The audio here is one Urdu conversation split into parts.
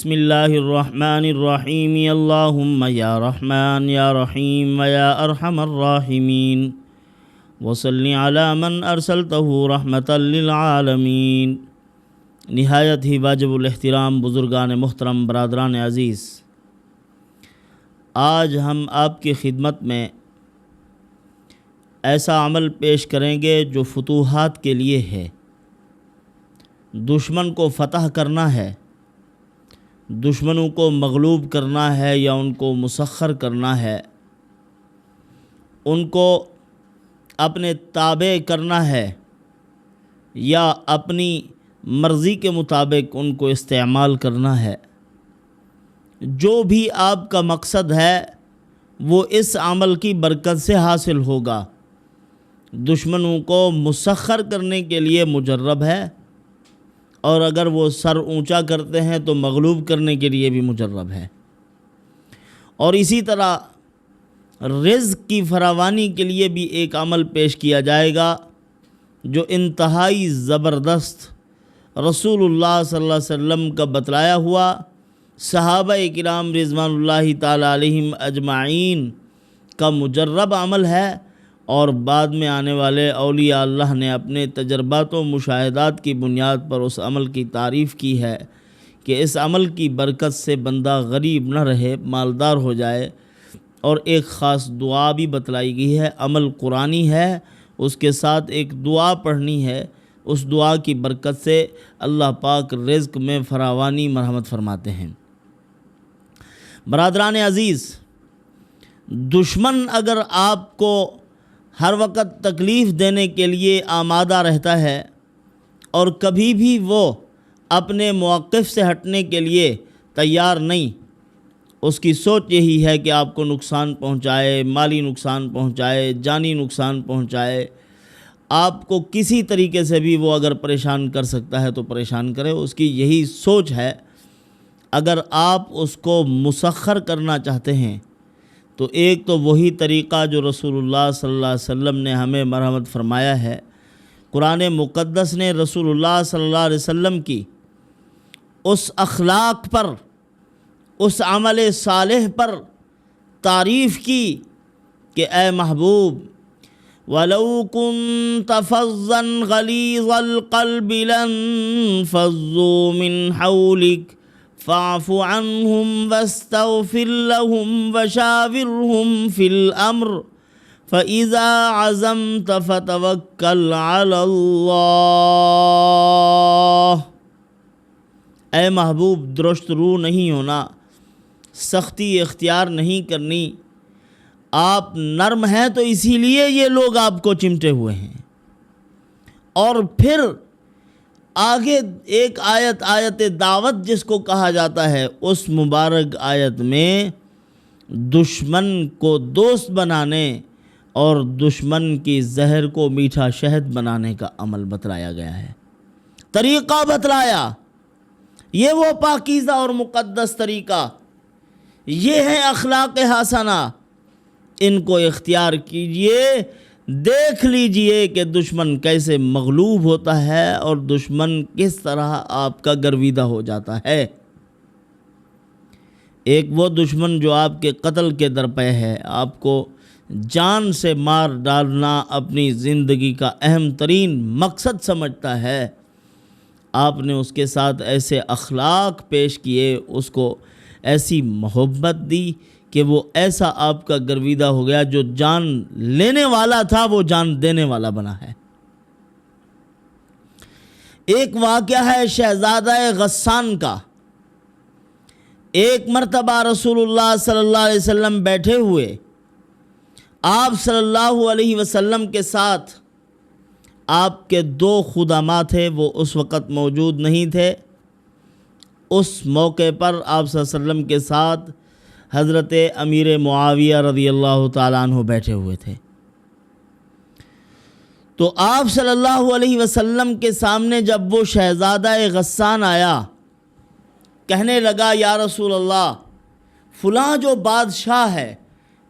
بسم اللہ الرحمن الرحیم اللہم یا رحمن یا رحیم یا ارحم الراحمین وصلی علی من ارسلتہ رحمتا للعالمین۔ نہایت ہی واجب الاحترام بزرگان محترم، برادران عزیز، آج ہم آپ کی خدمت میں ایسا عمل پیش کریں گے جو فتوحات کے لیے ہے۔ دشمن کو فتح کرنا ہے، دشمنوں کو مغلوب کرنا ہے یا ان کو مسخر کرنا ہے، ان کو اپنے تابع کرنا ہے یا اپنی مرضی کے مطابق ان کو استعمال کرنا ہے۔ جو بھی آپ کا مقصد ہے وہ اس عمل کی برکت سے حاصل ہوگا۔ دشمنوں کو مسخر کرنے کے لیے مجرب ہے، اور اگر وہ سر اونچا کرتے ہیں تو مغلوب کرنے کے لیے بھی مجرب ہے۔ اور اسی طرح رزق کی فراوانی کے لیے بھی ایک عمل پیش کیا جائے گا جو انتہائی زبردست رسول اللہ صلی اللہ علیہ وسلم کا بتلایا ہوا، صحابہ کرام رضوان اللہ تعالی علیہم اجمعین کا مجرب عمل ہے، اور بعد میں آنے والے اولیاء اللہ نے اپنے تجربات و مشاہدات کی بنیاد پر اس عمل کی تعریف کی ہے کہ اس عمل کی برکت سے بندہ غریب نہ رہے، مالدار ہو جائے۔ اور ایک خاص دعا بھی بتلائی گئی ہے، عمل قرآنی ہے، اس کے ساتھ ایک دعا پڑھنی ہے۔ اس دعا کی برکت سے اللہ پاک رزق میں فراوانی مرحمت فرماتے ہیں۔ برادران عزیز، دشمن اگر آپ کو ہر وقت تکلیف دینے کے لیے آمادہ رہتا ہے اور کبھی بھی وہ اپنے موقف سے ہٹنے کے لیے تیار نہیں، اس کی سوچ یہی ہے کہ آپ کو نقصان پہنچائے، مالی نقصان پہنچائے، جانی نقصان پہنچائے، آپ کو کسی طریقے سے بھی وہ اگر پریشان کر سکتا ہے تو پریشان کرے، اس کی یہی سوچ ہے۔ اگر آپ اس کو مسخر کرنا چاہتے ہیں تو ایک تو وہی طریقہ جو رسول اللہ صلی اللہ علیہ وسلم نے ہمیں مرحمت فرمایا ہے۔ قرآن مقدس نے رسول اللہ صلی اللہ علیہ وسلم کی اس اخلاق پر، اس عمل صالح پر تعریف کی کہ اے محبوب، وَلَوْ كُنْتَ فَظًّا غَلِيظَ الْقَلْبِ لَانفَضُّوا مِنْ حَوْلِكَ فَاعْفُ عَنْهُمْ وَاسْتَغْفِرْ لَهُمْ وَشَاوِرْهُمْ فِي الْأَمْرِ فَإِذَا عَزَمْتَ فَتَوَكَّلْ عَلَى اللَّهِ۔ اے محبوب، درشت رو نہیں ہونا، سختی اختیار نہیں کرنی۔ آپ نرم ہیں تو اسی لیے یہ لوگ آپ کو چمٹے ہوئے ہیں۔ اور پھر آگے ایک آیت دعوت جس کو کہا جاتا ہے، اس مبارک آیت میں دشمن کو دوست بنانے اور دشمن کی زہر کو میٹھا شہد بنانے کا عمل بتلایا گیا ہے، طریقہ بتلایا۔ یہ وہ پاکیزہ اور مقدس طریقہ، یہ ہے اخلاق حسنہ، ان کو اختیار کیجئے، دیکھ لیجئے کہ دشمن کیسے مغلوب ہوتا ہے اور دشمن کس طرح آپ کا گرویدہ ہو جاتا ہے۔ ایک وہ دشمن جو آپ کے قتل کے درپے ہے، آپ کو جان سے مار ڈالنا اپنی زندگی کا اہم ترین مقصد سمجھتا ہے، آپ نے اس کے ساتھ ایسے اخلاق پیش کیے، اس کو ایسی محبت دی کہ وہ ایسا آپ کا گرویدہ ہو گیا، جو جان لینے والا تھا وہ جان دینے والا بنا ہے۔ ایک واقعہ ہے شہزادہ غسان کا۔ ایک مرتبہ رسول اللہ صلی اللہ علیہ وسلم بیٹھے ہوئے، آپ صلی اللہ علیہ وسلم کے ساتھ آپ کے دو خدامات تھے، وہ اس وقت موجود نہیں تھے۔ اس موقع پر آپ صلی اللہ علیہ وسلم کے ساتھ حضرت امیر معاویہ رضی اللہ تعالیٰ عنہ بیٹھے ہوئے تھے۔ تو آپ صلی اللہ علیہ وسلم کے سامنے جب وہ شہزادہ غسان آیا، کہنے لگا یا رسول اللہ، فلاں جو بادشاہ ہے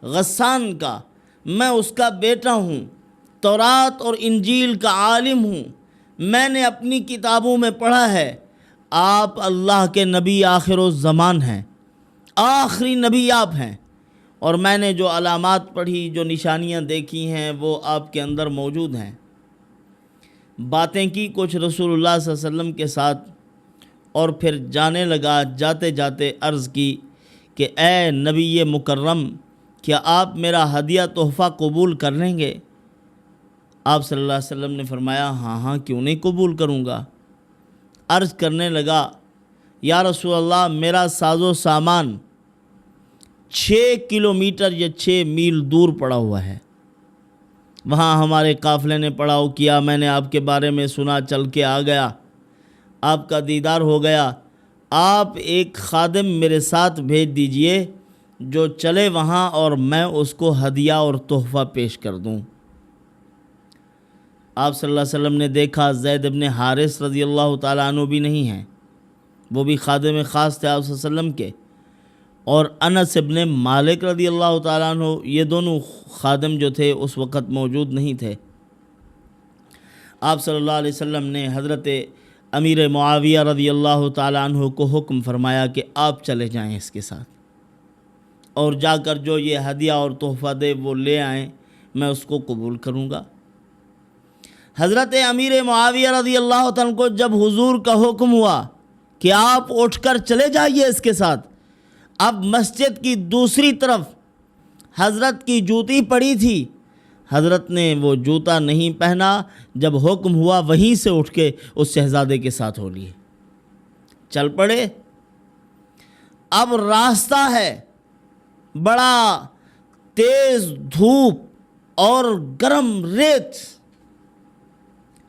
غسان کا، میں اس کا بیٹا ہوں، تورات اور انجیل کا عالم ہوں، میں نے اپنی کتابوں میں پڑھا ہے آپ اللہ کے نبی آخر الزمان ہیں، آخری نبی آپ ہیں، اور میں نے جو علامات پڑھی، جو نشانیاں دیکھی ہیں، وہ آپ کے اندر موجود ہیں۔ باتیں کی کچھ رسول اللہ صلی اللہ علیہ وسلم کے ساتھ، اور پھر جانے لگا۔ جاتے جاتے عرض کی کہ اے نبی مکرم، کیا آپ میرا ہدیہ تحفہ قبول کر لیں گے؟ آپ صلی اللہ علیہ وسلم نے فرمایا ہاں ہاں، کیوں نہیں قبول کروں گا۔ عرض کرنے لگا یا رسول اللہ، میرا ساز و سامان 6 کلومیٹر یا 6 میل دور پڑا ہوا ہے، وہاں ہمارے قافلے نے پڑاؤ کیا، میں نے آپ کے بارے میں سنا، چل کے آ گیا، آپ کا دیدار ہو گیا۔ آپ ایک خادم میرے ساتھ بھیج دیجئے جو چلے وہاں، اور میں اس کو ہدیہ اور تحفہ پیش کر دوں۔ آپ صلی اللہ علیہ وسلم نے دیکھا زید بن حارث رضی اللہ تعالیٰ عنہ بھی نہیں ہیں، وہ بھی خادم خاص تھے آپ صلی اللہ علیہ وسلم کے، اور انس بن مالک رضی اللہ تعالیٰ عنہ، یہ دونوں خادم جو تھے اس وقت موجود نہیں تھے۔ آپ صلی اللہ علیہ وسلم نے حضرت امیر معاویہ رضی اللہ تعالیٰ عنہ کو حکم فرمایا کہ آپ چلے جائیں اس کے ساتھ، اور جا کر جو یہ ہدیہ اور تحفہ دے وہ لے آئیں، میں اس کو قبول کروں گا۔ حضرت امیر معاویہ رضی اللہ تعالیٰ عنہ کو جب حضور کا حکم ہوا کہ آپ اٹھ کر چلے جائیے اس کے ساتھ، اب مسجد کی دوسری طرف حضرت کی جوتی پڑی تھی، حضرت نے وہ جوتا نہیں پہنا، جب حکم ہوا وہیں سے اٹھ کے اس شہزادے کے ساتھ ہو لیے، چل پڑے۔ اب راستہ ہے، بڑا تیز دھوپ اور گرم ریت،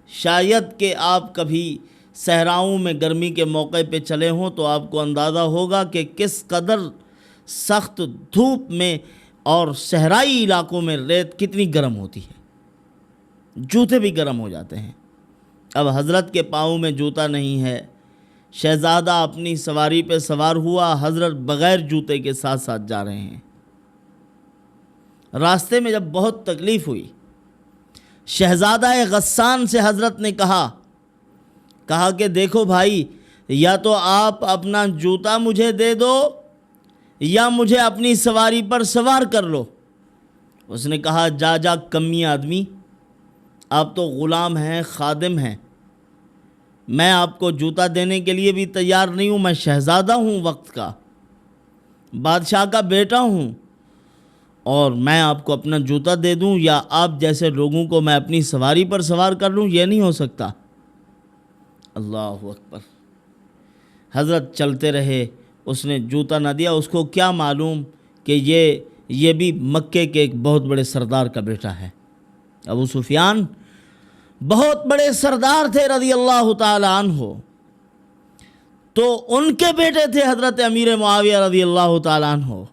شاید کہ آپ کبھی صحراؤں میں گرمی کے موقع پہ چلے ہوں تو آپ کو اندازہ ہوگا کہ کس قدر سخت دھوپ میں اور صحرائی علاقوں میں ریت کتنی گرم ہوتی ہے، جوتے بھی گرم ہو جاتے ہیں۔ اب حضرت کے پاؤں میں جوتا نہیں ہے، شہزادہ اپنی سواری پہ سوار ہوا، حضرت بغیر جوتے کے ساتھ ساتھ جا رہے ہیں۔ راستے میں جب بہت تکلیف ہوئی، شہزادہ غسان سے حضرت نے کہا کہ دیکھو بھائی، یا تو آپ اپنا جوتا مجھے دے دو یا مجھے اپنی سواری پر سوار کر لو۔ اس نے کہا جا کمی آدمی، آپ تو غلام ہیں، خادم ہیں، میں آپ کو جوتا دینے کے لیے بھی تیار نہیں ہوں، میں شہزادہ ہوں وقت کا، بادشاہ کا بیٹا ہوں، اور میں آپ کو اپنا جوتا دے دوں یا آپ جیسے لوگوں کو میں اپنی سواری پر سوار کر لوں، یہ نہیں ہو سکتا۔ اللہ اکبر۔ حضرت چلتے رہے، اس نے جوتا نہ دیا، اس کو کیا معلوم کہ یہ بھی مکے کے ایک بہت بڑے سردار کا بیٹا ہے۔ ابو سفیان بہت بڑے سردار تھے رضی اللہ تعالی عنہ، تو ان کے بیٹے تھے حضرت امیر معاویہ رضی اللہ تعالی عنہ۔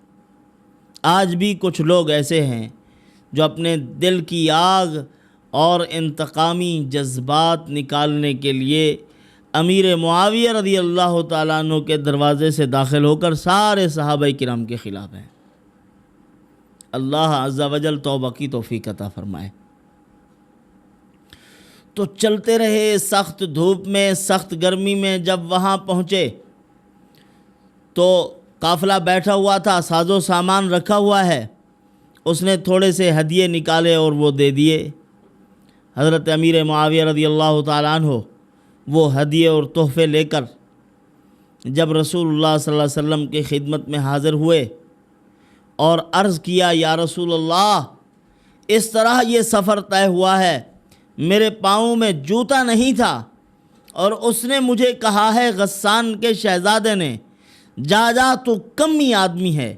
آج بھی کچھ لوگ ایسے ہیں جو اپنے دل کی آگ اور انتقامی جذبات نکالنے کے لیے امیر معاویہ رضی اللہ تعالیٰ عنہ کے دروازے سے داخل ہو کر سارے صحابہ کرام کے خلاف ہیں۔ اللہ عز و جل توبہ کی توفیق عطا فرمائے۔ تو چلتے رہے سخت دھوپ میں، سخت گرمی میں۔ جب وہاں پہنچے تو قافلہ بیٹھا ہوا تھا، ساز و سامان رکھا ہوا ہے، اس نے تھوڑے سے ہدیے نکالے اور وہ دے دیے۔ حضرت امیر معاویہ رضی اللہ تعالیٰ عنہ وہ ہدیے اور تحفے لے کر جب رسول اللہ صلی اللہ علیہ وسلم کی خدمت میں حاضر ہوئے اور عرض کیا یا رسول اللہ، اس طرح یہ سفر طے ہوا ہے، میرے پاؤں میں جوتا نہیں تھا، اور اس نے مجھے کہا ہے غسان کے شہزادے نے، جا تو کمی آدمی ہے،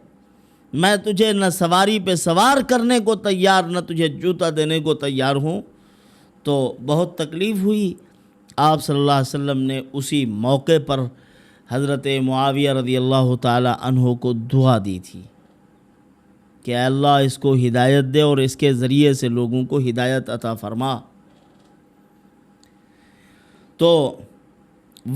میں تجھے نہ سواری پہ سوار کرنے کو تیار، نہ تجھے جوتا دینے کو تیار ہوں۔ تو بہت تکلیف ہوئی۔ آپ صلی اللہ علیہ وسلم نے اسی موقع پر حضرت معاویہ رضی اللہ تعالی عنہ کو دعا دی تھی کہ اے اللہ اس کو ہدایت دے اور اس کے ذریعے سے لوگوں کو ہدایت عطا فرما۔ تو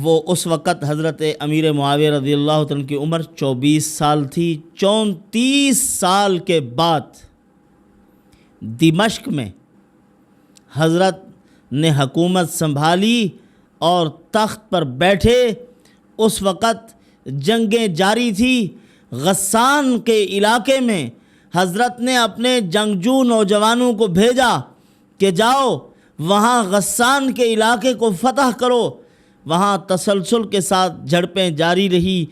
وہ اس وقت حضرت امیر معاویہ رضی اللہ عنہ کی عمر 24 سال تھی۔ 34 سال کے بعد دمشق میں حضرت نے حکومت سنبھالی اور تخت پر بیٹھے اس وقت جنگیں جاری تھی۔ غسان کے علاقے میں حضرت نے اپنے جنگجو نوجوانوں کو بھیجا کہ جاؤ وہاں غسان کے علاقے کو فتح کرو۔ وہاں تسلسل کے ساتھ جھڑپیں جاری رہی،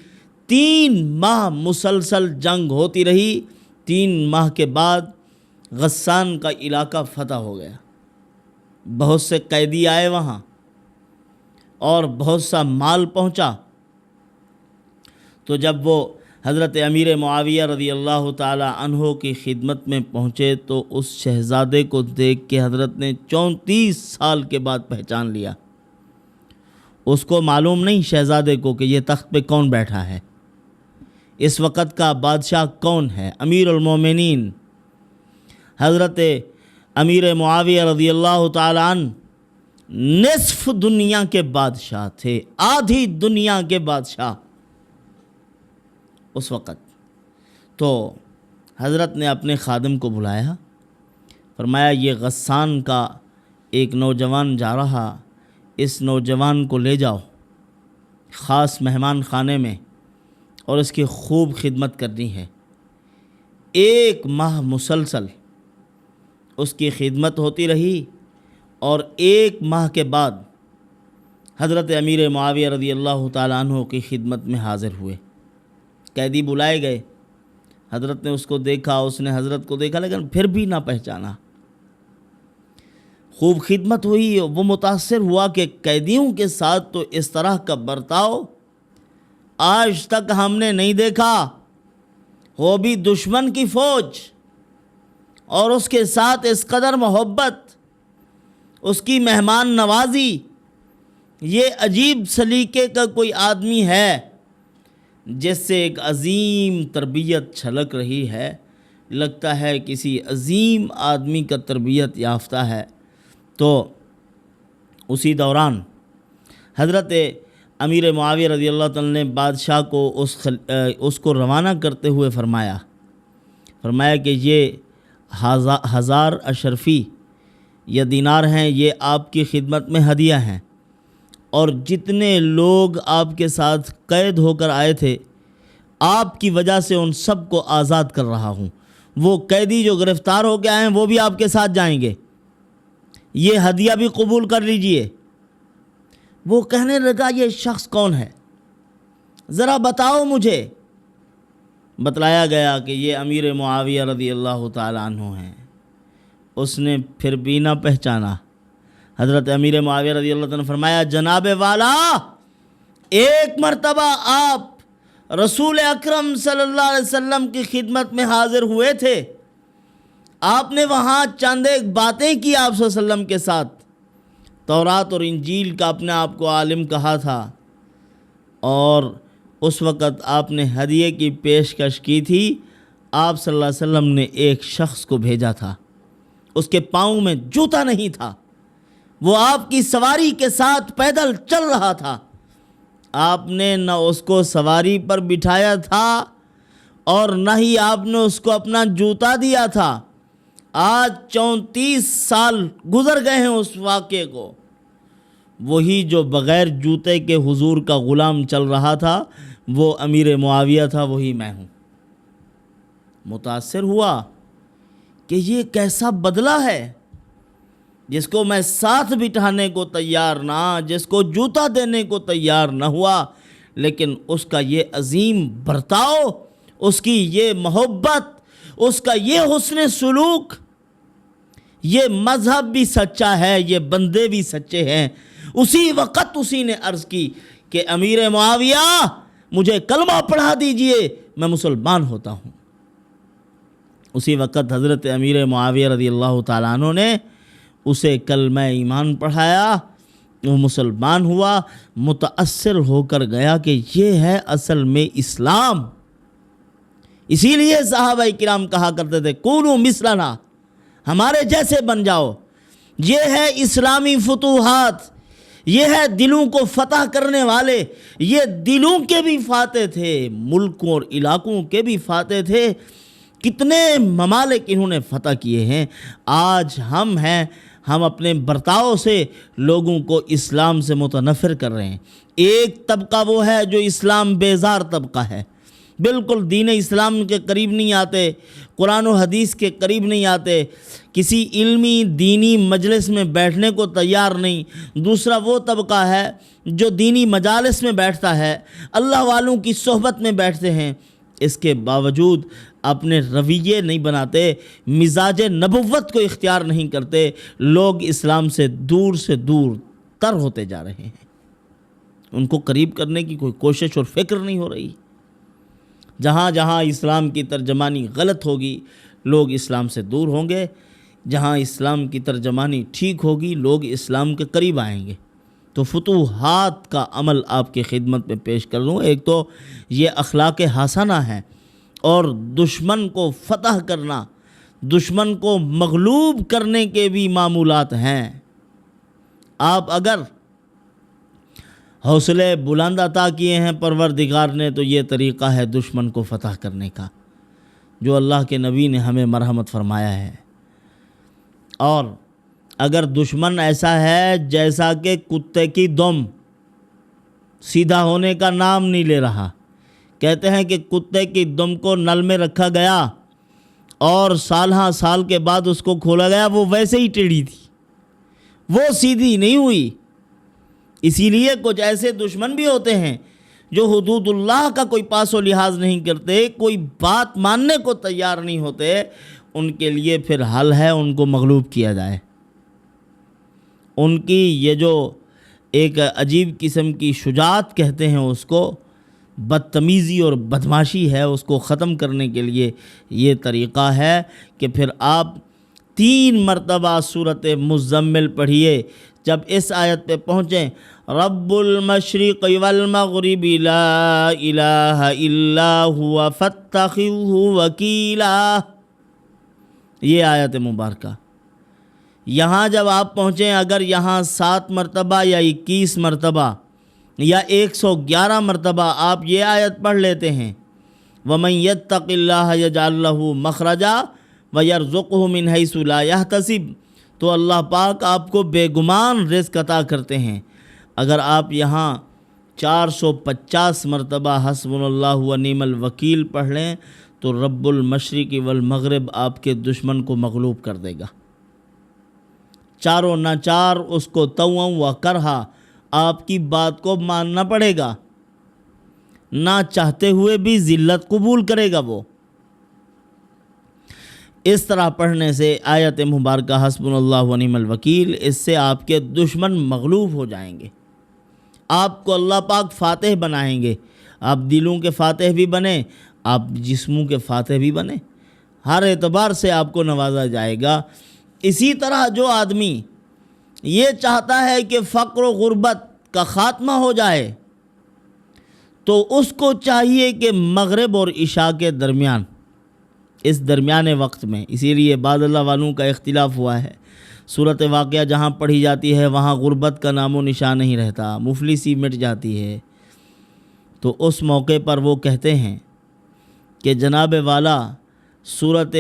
3 ماہ مسلسل جنگ ہوتی رہی۔ 3 ماہ کے بعد غسان کا علاقہ فتح ہو گیا۔ بہت سے قیدی آئے وہاں اور بہت سا مال پہنچا۔ تو جب وہ حضرت امیر معاویہ رضی اللہ تعالی عنہ کی خدمت میں پہنچے تو اس شہزادے کو دیکھ کے حضرت نے 34 سال کے بعد پہچان لیا۔ اس کو معلوم نہیں شہزادے کو کہ یہ تخت پہ کون بیٹھا ہے، اس وقت کا بادشاہ کون ہے۔ امیر المومنین حضرت امیر معاویہ رضی اللہ تعالی عنہ نصف دنیا کے بادشاہ تھے، آدھی دنیا کے بادشاہ اس وقت۔ تو حضرت نے اپنے خادم کو بلایا، فرمایا یہ غسان کا ایک نوجوان جا رہا، اس نوجوان کو لے جاؤ خاص مہمان خانے میں اور اس کی خوب خدمت کرنی ہے۔ 1 ماہ مسلسل اس کی خدمت ہوتی رہی اور 1 ماہ کے بعد حضرت امیر معاویہ رضی اللہ تعالیٰ عنہ کی خدمت میں حاضر ہوئے۔ قیدی بلائے گئے، حضرت نے اس کو دیکھا، اس نے حضرت کو دیکھا لیکن پھر بھی نہ پہچانا۔ خوب خدمت ہوئی، وہ متاثر ہوا کہ قیدیوں کے ساتھ تو اس طرح کا برتاؤ آج تک ہم نے نہیں دیکھا، وہ بھی دشمن کی فوج، اور اس کے ساتھ اس قدر محبت، اس کی مہمان نوازی۔ یہ عجیب سلیقے کا کوئی آدمی ہے جس سے ایک عظیم تربیت چھلک رہی ہے، لگتا ہے کسی عظیم آدمی کا تربیت یافتہ ہے۔ تو اسی دوران حضرت امیر معاویہ رضی اللہ تعالیٰ نے بادشاہ کو اس کو روانہ کرتے ہوئے فرمایا کہ یہ 1000 اشرفی یا دینار ہیں، یہ آپ کی خدمت میں ہدیہ ہیں، اور جتنے لوگ آپ کے ساتھ قید ہو کر آئے تھے آپ کی وجہ سے ان سب کو آزاد کر رہا ہوں۔ وہ قیدی جو گرفتار ہو کے آئے ہیں وہ بھی آپ کے ساتھ جائیں گے، یہ ہدیہ بھی قبول کر لیجئے۔ وہ کہنے لگا یہ شخص کون ہے، ذرا بتاؤ مجھے۔ بتلایا گیا کہ یہ امیر معاویہ رضی اللہ تعالیٰ عنہ ہیں۔ اس نے پھر بھی نہ پہچانا۔ حضرت امیر معاویہ رضی اللہ تعالیٰ نے فرمایا جناب والا، 1 مرتبہ آپ رسول اکرم صلی اللہ علیہ وسلم کی خدمت میں حاضر ہوئے تھے، آپ نے وہاں چند ایک باتیں کی آپ صلی اللہ علیہ وسلم کے ساتھ، تورات اور انجیل کا اپنے آپ کو عالم کہا تھا، اور اس وقت آپ نے ہدیے کی پیشکش کی تھی۔ آپ صلی اللہ علیہ وسلم نے ایک شخص کو بھیجا تھا، اس کے پاؤں میں جوتا نہیں تھا، وہ آپ کی سواری کے ساتھ پیدل چل رہا تھا، آپ نے نہ اس کو سواری پر بٹھایا تھا اور نہ ہی آپ نے اس کو اپنا جوتا دیا تھا۔ آج 34 سال گزر گئے ہیں اس واقعے کو، وہی جو بغیر جوتے کے حضور کا غلام چل رہا تھا وہ امیر معاویہ تھا، وہی میں ہوں۔ متاثر ہوا کہ یہ کیسا بدلہ ہے، جس کو میں ساتھ بٹھانے کو تیار نہ، جس کو جوتا دینے کو تیار نہ ہوا، لیکن اس کا یہ عظیم برتاؤ، اس کی یہ محبت، اس کا یہ حسن سلوک، یہ مذہب بھی سچا ہے، یہ بندے بھی سچے ہیں۔ اسی وقت اسی نے عرض کی کہ امیر معاویہ مجھے کلمہ پڑھا دیجئے، میں مسلمان ہوتا ہوں۔ اسی وقت حضرت امیر معاویہ رضی اللہ تعالیٰ عنہ نے اسے کلمہ ایمان پڑھایا، وہ مسلمان ہوا، متاثر ہو کر گیا کہ یہ ہے اصل میں اسلام۔ اسی لیے صحابہ کرام کہا کرتے تھے کونوا مثلنا، ہمارے جیسے بن جاؤ۔ یہ ہے اسلامی فتوحات، یہ ہے دلوں کو فتح کرنے والے، یہ دلوں کے بھی فاتح تھے، ملکوں اور علاقوں کے بھی فاتح تھے۔ کتنے ممالک انہوں نے فتح کیے ہیں۔ آج ہم ہیں، ہم اپنے برتاؤ سے لوگوں کو اسلام سے متنفر کر رہے ہیں۔ ایک طبقہ وہ ہے جو اسلام بیزار طبقہ ہے، بالکل دین اسلام کے قریب نہیں آتے، قرآن و حدیث کے قریب نہیں آتے، کسی علمی دینی مجلس میں بیٹھنے کو تیار نہیں۔ دوسرا وہ طبقہ ہے جو دینی مجالس میں بیٹھتا ہے، اللہ والوں کی صحبت میں بیٹھتے ہیں، اس کے باوجود اپنے رویے نہیں بناتے، مزاج نبوت کو اختیار نہیں کرتے، لوگ اسلام سے دور تر ہوتے جا رہے ہیں، ان کو قریب کرنے کی کوئی کوشش اور فکر نہیں ہو رہی۔ جہاں جہاں اسلام کی ترجمانی غلط ہوگی لوگ اسلام سے دور ہوں گے، جہاں اسلام کی ترجمانی ٹھیک ہوگی لوگ اسلام کے قریب آئیں گے۔ تو فتوحات کا عمل آپ کی خدمت میں پیش کر لوں۔ ایک تو یہ اخلاق حسنہ ہے، اور دشمن کو فتح کرنا، دشمن کو مغلوب کرنے کے بھی معمولات ہیں۔ آپ اگر حوصلے بلند عطا کیے ہیں پروردگار نے تو یہ طریقہ ہے دشمن کو فتح کرنے کا، جو اللہ کے نبی نے ہمیں مرحمت فرمایا ہے۔ اور اگر دشمن ایسا ہے جیسا کہ کتے کی دم، سیدھا ہونے کا نام نہیں لے رہا، کہتے ہیں کہ کتے کی دم کو نل میں رکھا گیا اور سال کے بعد اس کو کھولا گیا، وہ ویسے ہی ٹیڑھی تھی، وہ سیدھی نہیں ہوئی۔ اسی لیے کچھ ایسے دشمن بھی ہوتے ہیں جو حدود اللہ کا کوئی پاس و لحاظ نہیں کرتے، کوئی بات ماننے کو تیار نہیں ہوتے، ان کے لیے پھر حل ہے ان کو مغلوب کیا جائے۔ ان کی یہ جو ایک عجیب قسم کی شجاعت کہتے ہیں اس کو، بدتمیزی اور بدمعاشی ہے، اس کو ختم کرنے کے لیے یہ طریقہ ہے کہ پھر آپ 3 مرتبہ سورۃ مزمل پڑھیے۔ جب اس آیت پہ پہنچیں، رب المشرق والمغرب لا الہ الا هو فاتخذہ وکیلا، یہ آیت مبارکہ یہاں جب آپ پہنچیں، اگر یہاں 7 مرتبہ یا 21 مرتبہ یا 111 مرتبہ آپ یہ آیت پڑھ لیتے ہیں، وَمَن يَتَّقِ اللَّهَ يَجْعَل لَّهُ مَخْرَجًا وَيَرْزُقْهُ مِنْ حَيْثُ لَا يَحْتَسِبُ، تو اللہ پاک آپ کو بے گمان رزق عطا کرتے ہیں۔ اگر آپ یہاں 450 مرتبہ حسبنا اللہ ونعم الوکیل پڑھ لیں تو رب المشرق والمغرب آپ کے دشمن کو مغلوب کر دے گا۔ چاروں ناچار اس کو توّا و کرہا آپ کی بات کو ماننا پڑے گا، نہ چاہتے ہوئے بھی ذلت قبول کرے گا وہ۔ اس طرح پڑھنے سے آیت مبارکہ حسبنا اللہ ونعم الوکیل، اس سے آپ کے دشمن مغلوب ہو جائیں گے، آپ کو اللہ پاک فاتح بنائیں گے، آپ دلوں کے فاتح بھی بنیں، آپ جسموں کے فاتح بھی بنیں، ہر اعتبار سے آپ کو نوازا جائے گا۔ اسی طرح جو آدمی یہ چاہتا ہے کہ فقر و غربت کا خاتمہ ہو جائے تو اس کو چاہیے کہ مغرب اور عشاء کے درمیان، اس درمیانے وقت میں، اسی لیے بعض اللہ والوں کا اختلاف ہوا ہے، صورت واقعہ جہاں پڑھی جاتی ہے وہاں غربت کا نام و نشان نہیں رہتا، مفلسی مٹ جاتی ہے، تو اس موقع پر وہ کہتے ہیں کہ جناب والا صورت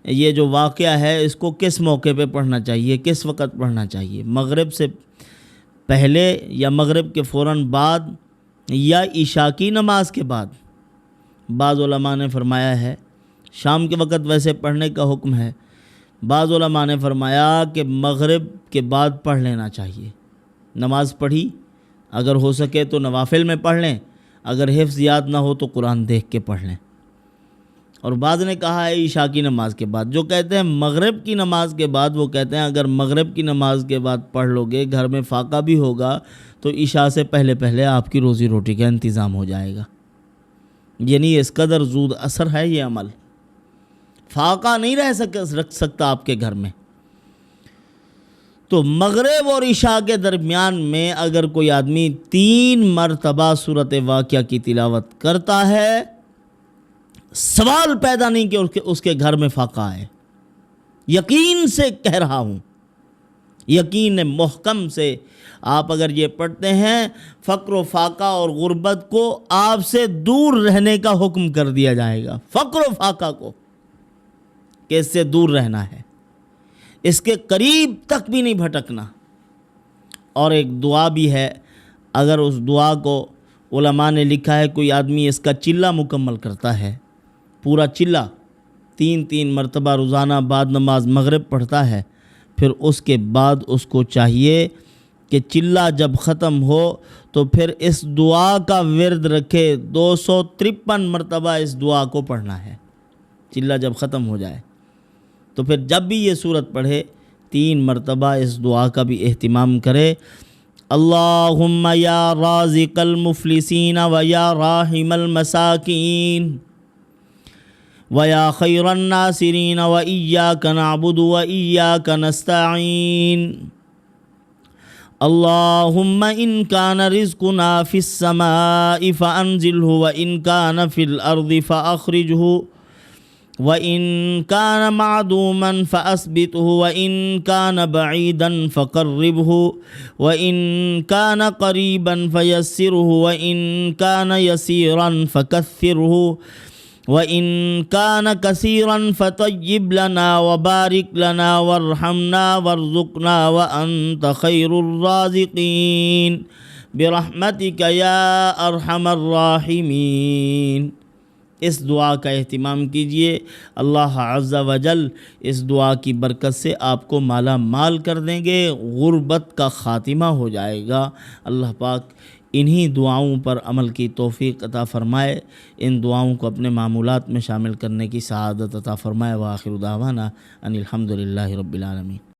یہ جو واقعہ ہے اس کو کس موقع پہ پڑھنا چاہیے، کس وقت پڑھنا چاہیے، مغرب سے پہلے یا مغرب کے فوراً بعد یا عشاء کی نماز کے بعد؟ بعض علماء نے فرمایا ہے شام کے وقت ویسے پڑھنے کا حکم ہے، بعض علماء نے فرمایا کہ مغرب کے بعد پڑھ لینا چاہیے۔ نماز پڑھی، اگر ہو سکے تو نوافل میں پڑھ لیں، اگر حفظ یاد نہ ہو تو قرآن دیکھ کے پڑھ لیں۔ اور بعض نے کہا ہے عشاء کی نماز کے بعد، جو کہتے ہیں مغرب کی نماز کے بعد، وہ کہتے ہیں اگر مغرب کی نماز کے بعد پڑھ لو گے، گھر میں فاقہ بھی ہوگا تو عشاء سے پہلے آپ کی روزی روٹی کا انتظام ہو جائے گا۔ یعنی اس قدر زود اثر ہے یہ عمل، فاقہ نہیں رکھ سکتا آپ کے گھر میں۔ تو مغرب اور عشاء کے درمیان میں اگر کوئی آدمی 3 مرتبہ صورت واقعہ کی تلاوت کرتا ہے، سوال پیدا نہیں کہ اس کے گھر میں فاقہ ہے۔ یقین سے کہہ رہا ہوں، یقین محکم سے آپ اگر یہ پڑھتے ہیں، فقر و فاقہ اور غربت کو آپ سے دور رہنے کا حکم کر دیا جائے گا، فقر و فاقہ کو کہ اس سے دور رہنا ہے۔ اس کے قریب تک بھی نہیں بھٹکنا۔ اور ایک دعا بھی ہے، اگر اس دعا کو علماء نے لکھا ہے کوئی آدمی اس کا چلہ مکمل کرتا ہے، پورا چلہ 3 مرتبہ روزانہ بعد نماز مغرب پڑھتا ہے، پھر اس کے بعد اس کو چاہیے کہ چلہ جب ختم ہو تو پھر اس دعا کا ورد رکھے، 253 مرتبہ اس دعا کو پڑھنا ہے چلہ جب ختم ہو جائے۔ تو پھر جب بھی یہ سورت پڑھے 3 مرتبہ اس دعا کا بھی اہتمام کرے۔ اللہم یا رازق المفلسین و یا راحم المساکین و یا خیر الناصرین و ایاک نعبد و ایاک نستعین اللہم ان کان رزقنا فی السماء فانزلہ و ان کان فی الارض فاخرجہ وَإِن كَانَ مَعْدُومًا فَأَثْبِتْهُ وَإِن كَانَ بَعِيدًا فَقَرِّبْهُ وَإِن كَانَ قَرِيبًا فَيَسِّرْهُ وَإِن كَانَ يَسِيرًا فَكَثِّرْهُ وَإِن كَانَ كَثِيرًا فَطَيِّبْ لَنَا وَبَارِكْ لَنَا وَارْحَمْنَا وَارْزُقْنَا وَأَنْتَ خَيْرُ الرَّازِقِينَ بِرَحْمَتِكَ يَا أَرْحَمَ الرَّاحِمِينَ۔ اس دعا کا اہتمام کیجئے، اللہ عز و جل اس دعا کی برکت سے آپ کو مالا مال کر دیں گے، غربت کا خاتمہ ہو جائے گا۔ اللہ پاک انہی دعاؤں پر عمل کی توفیق عطا فرمائے، ان دعاؤں کو اپنے معمولات میں شامل کرنے کی سعادت عطا فرمائے۔ وآخر دعوانا ان الحمد للہ رب العالمین۔